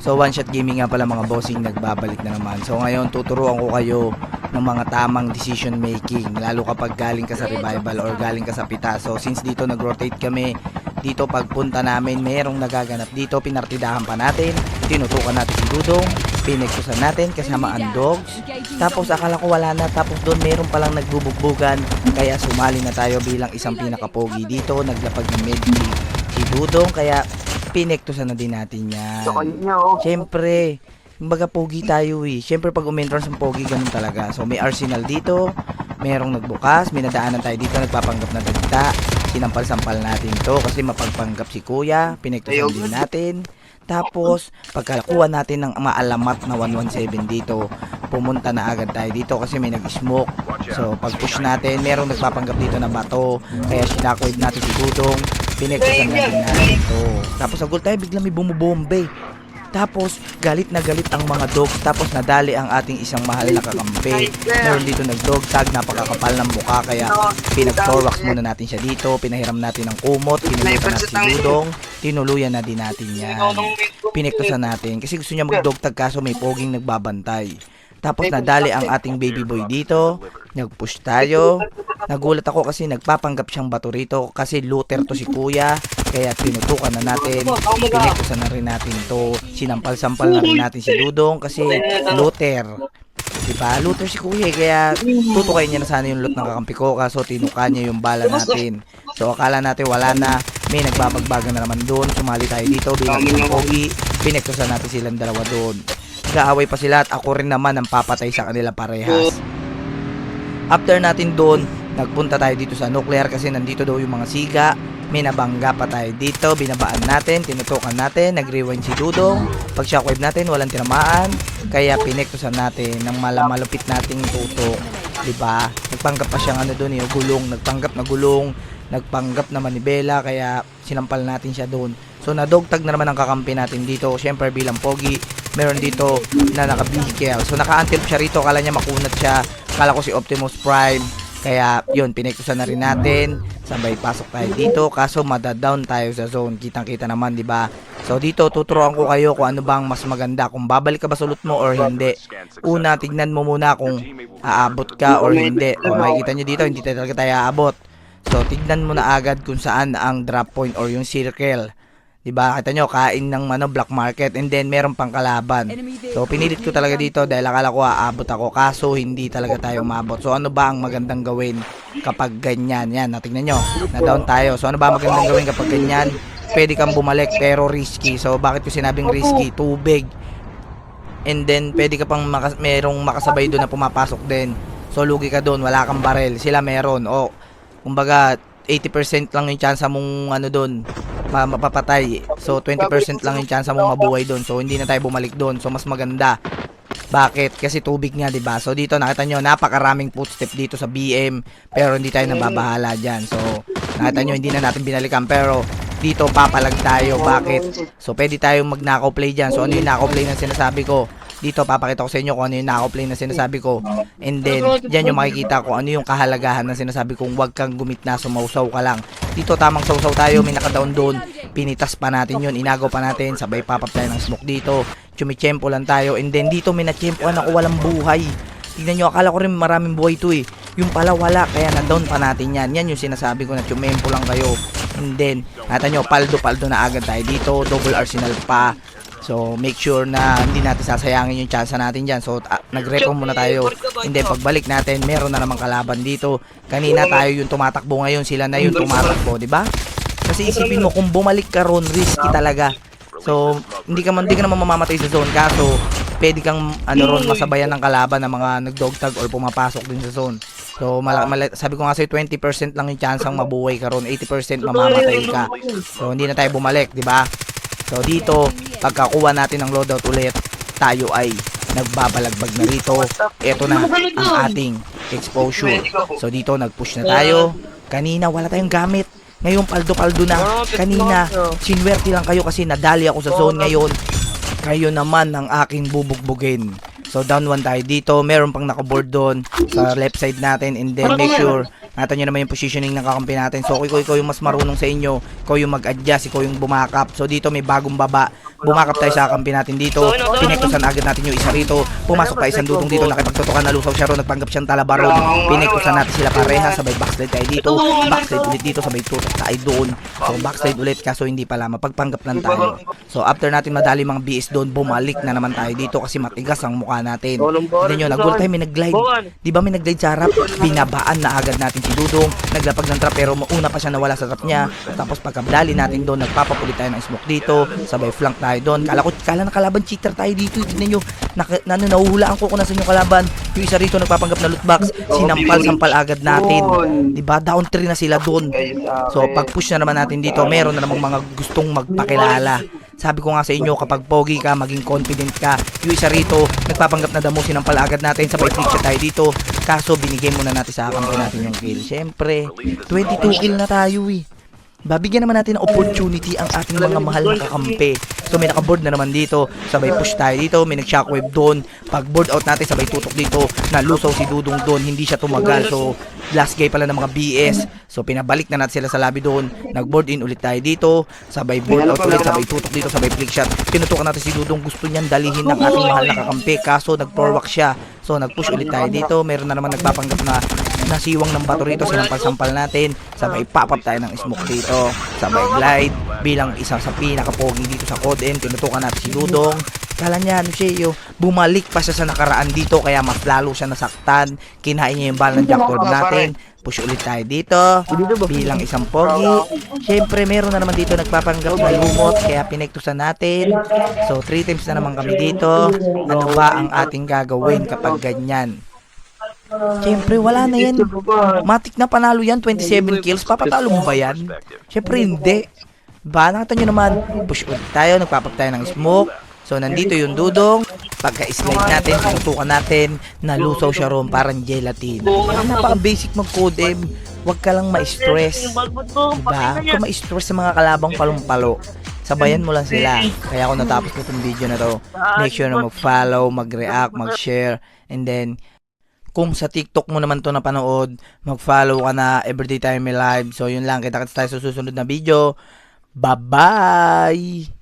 So One Shot Gaming nga pala mga bossing, nagbabalik na naman. So ngayon tuturuan ko kayo ng mga tamang decision making, lalo kapag galing ka sa revival or galing ka sa pita. So since dito nag-rotate kami, dito pagpunta namin merong nagaganap dito, pinartidahan pa natin, tinutukan natin si Dudong, pineksusan natin kasama ang dogs. Tapos akala ko wala na, tapos doon meron palang nagbubugbugan, kaya sumali na tayo bilang isang pinakapogi dito. Naglapag ng medkit si Dudong, kaya pinektusan na din natin yan. Siyempre, kumbaga pogi tayo eh. Siyempre pag umentrance ng pogi, ganun talaga. So may arsenal dito, merong nagbukas, may nadaanan tayo dito, nagpapanggap na dagta. Sinampal-sampal natin to kasi mapagpanggap si kuya, pinektusan din natin. Tapos, pagkakuha natin ng maalamat na 117 dito, pumunta na agad tayo dito kasi may nag-smoke. So, pag-push natin, merong nagpapanggap dito na bato. Kaya sinakawid natin si Dudong, pinektusan natin ito. Tapos, sa goal tayo, biglang may bumubombe. Tapos, galit na galit ang mga dogs. Tapos, nadali ang ating isang mahal na kakampi. Meron dito nag-dog tag, napakakapal ng mukha. Kaya, pinag-torwax muna natin siya dito. Pinahiram natin ng kumot. Pinulutan natin si Dudong. Tinuluyan na din natin yan. Pinektusan natin. Kasi gusto niya mag-dog tag kaso may poging nagbabantay. Tapos, nadali ang ating baby boy dito. Nag-push tayo. Nagulat ako kasi nagpapanggap siyang bato rito. Kasi looter to si kuya. Kaya tinutukan na natin. Pinektusan na rin natin to. Sinampal-sampal na rin natin si Dudong. Kasi looter. Diba? Looter si kuya. Kaya tutukayin niya na sana yung loot ng kakampi ko. Kaso tinukan niya yung bala natin. So akala natin wala na. May nagbabagbagan na naman doon. Sumali tayo dito bilang isang pogi. Pinektusan natin silang dalawa doon. Gaaway pa sila at ako rin naman ang papatay sa kanila parehas. After natin doon, nagpunta tayo dito sa nuclear kasi nandito daw yung mga siga. May nabangga pa tayo dito, binabaan natin, tinutukan natin, nag-rewind si Dudong. Pag shockwave natin, walang tinamaan. Kaya pinektusan natin ng malupit nating tutok. Diba? Nagpanggap pa siyang ano doon, yung gulong. Nagpanggap na gulong, nagpanggap na manibela, kaya sinampal natin siya doon. So nadogtag na naman ang kakampi natin dito. Syempre bilang pogi, meron dito na naka-vehicle. So naka-antip siya rito, kala niya makunat siya. Kala ko si Optimus Prime. Kaya yun, pinektusan na rin natin. Sabay pasok tayo dito. Kaso madadown tayo sa zone. Kitang-kita naman, di ba? So dito, tuturuan ko kayo kung ano bang mas maganda. Kung babalik ka ba sa loot mo or hindi. Una, tignan mo muna kung aabot ka or hindi. O makikita nyo dito, hindi talaga tayo aabot. So tignan mo na agad kung saan ang drop point or yung circle. Diba? Kita nyo, kain ng black market and then meron pang kalaban. So, pinilit ko talaga dito dahil akala ko aabot ako. Kaso, hindi talaga tayo umabot. So, ano ba ang magandang gawin kapag ganyan? Yan, tingnan nyo. Na-down tayo. So, ano ba ang magandang gawin kapag ganyan? Pwede kang bumalik pero risky. So, bakit ko sinabing risky? Tubig. And then, pwede ka pang merong makasabay doon na pumapasok din. So, lugi ka doon. Wala kang barel. Sila meron. O, kumbaga, 80% lang yung chance mong doon mapapatay. So 20% lang yung chance mong mabuhay doon. So hindi na tayo bumalik doon. So mas maganda. Bakit? Kasi tubig nga, 'di ba? So dito nakita nyo, napakaraming footstep dito sa BM, pero hindi tayo nababahala diyan. So nakita nyo, hindi na natin binalikan, pero dito papalag tayo. Bakit? So pwede tayong mag-knockout play diyan. So ano yung knockout play na sinasabi ko? Dito papakita ko sa inyo kung ano yung knockout play na sinasabi ko. And then diyan yung makikita ko ano yung kahalagahan na sinasabi kong huwag kang gumitna, sumausaw ka lang. Dito tamang sausaw tayo, may nakadown doon. Pinitas pa natin yun, inagaw pa natin, sabay papap tayo ng smoke dito. Chumicempo lang tayo. And then dito may na-chempoan ako, walang buhay. Tignan nyo, akala ko rin maraming buhay to eh. Yung pala wala, kaya na-down pa natin yan. Yan yung sinasabi ko na chumempo lang kayo. And then, nata nyo, paldo-paldo na agad tayo dito. Double arsenal pa. So, make sure na hindi natin sasayangin yung chance natin dyan. So, nag-repo muna tayo. And then, pagbalik natin, meron na namang kalaban dito. Kanina tayo yung tumatakbo, ngayon sila na yung tumatakbo, di ba? Kasi isipin mo, kung bumalik ka ron, risky talaga. So, hindi ka naman mamamatay sa zone. Kaso, pwede kang ron, masabayan ng kalaban ng mga nag-dogtag or pumapasok din sa zone. So, sabi ko nga sa'yo, 20% lang yung chance ang mabuhay ka ron. 80% mamamatay ka. So, hindi na tayo bumalik, di ba? So dito, pagkakuha natin ng loadout ulit, tayo ay nagbabalagbag na rito. Ito na ang ating exposure. So dito, nag-push na tayo. Kanina, wala tayong gamit. Ngayon, paldo-paldo na. Kanina, sinwerte lang kayo kasi nadali ako sa zone ngayon. Kayo naman ang aking bubugbugin. So down 1 tayo dito. Meron pang nakaboard doon sa left side natin. And then make sure Nakita nyo naman yung positioning ng kakampi natin. So ikaw yung mas marunong sa inyo, ikaw yung mag-adjust, ikaw yung bumakap. So dito may bagong baba, bumakap tayo sa kakampi natin dito, pinektusan agad natin yung isa rito, pumasok tayo isang dudong dito, nakipagtutukan na lusaw siya ron, nagpanggap siyang talabaron, pinektusan natin sila pareha, sabay backslide tayo dito, backslide ulit dito, sabay tutok tayo doon. So backslide ulit, kaso hindi pala, mapagpanggap lang tayo. So after natin madali mga BS doon, bumalik na naman tayo dito kasi matigas ang mukha natin. Hindi nyo, nag-goal tayo, may nag-glide. Di ba may nag-glide sa harap? Binabaan na agad natin si Dudong, naglapag ng trap pero mauna pa siya nawala sa trap niya. Tapos pagkabdali natin doon, nagpapapulit tayo ng smoke dito, sabay flank tayo doon. Kala na kalaban, cheater tayo dito. Tignan nyo, nahuhulaan ko kung nasan yung kalaban. Yung isa rito nagpapanggap na loot box, sinampal-sampal agad natin. Diba, down 3 na sila doon. So pag push na naman natin dito, meron na namang mga gustong magpakilala. Sabi ko nga sa inyo, kapag pogi ka, maging confident ka. Yung isa rito, nagpapanggap na damo, sinampal agad natin, sabay flick siya tayo dito. Kaso binigay muna natin sa kampi natin yung kill. Syempre, 22 kill na tayo eh. Babigyan naman natin ng opportunity ang ating mga mahal na kakampi. So may nakaboard na naman dito, sabay push tayo dito, may nag-shockwave doon. Pag board out natin, sabay tutok dito, nalusaw si Dudong doon, hindi siya tumagal. So last guy pala ng mga BS. So pinabalik na natin sila sa lobby doon, nag-board in ulit tayo dito, sabay board out ulit, sabay tutok dito, sabay flick shot. Pinutukan natin si Dudong, gusto niyan dalihin ng ating mahal na kakampi, kaso nag-forward siya. So nag-push ulit tayo dito, meron na naman nagpapanggap na nasiwang ng bato rito, sinampal-sampal natin, sabay pop-up tayo ng smoke dito, sabay glide, bilang isa sa pinaka-pogi dito sa Code M, tinutukan natin si Dudong. Kala niya, ano siya, bumalik pa siya sa nakaraan dito, kaya mas lalo siya nasaktan, kinain niya yung bala ng Jack 12 natin, push ulit tayo dito, bilang isang pogi. Syempre, meron na naman dito nagpapanggap na lumot, kaya pinektusan natin. So, 3 times na naman kami dito. Ano ba ang ating gagawin kapag ganyan? Siyempre, wala na yan. Matik na panalo yan, 27 kills. Papatalo mo ba yan? Siyempre, hindi. Ba, nakita nyo naman, push ulit tayo, nagpapap tayo ng smoke. So, nandito yung Dudong. Pagka-slide natin, sinutukan natin, nalusaw siya ron, parang gelatin. Napaka-basic mag-code M. Huwag ka lang ma-stress. Diba? Huwag ka ma-stress sa mga kalabang palumpalo. Sabayan mo lang sila. Kaya ako natapos ko itong video na to. Make sure na mag-follow, mag-react, mag-share, and then, kung sa TikTok mo naman to napanood, mag-follow ka na everyday time may live. So, yun lang. Kita-kits tayo sa susunod na video. Bye-bye!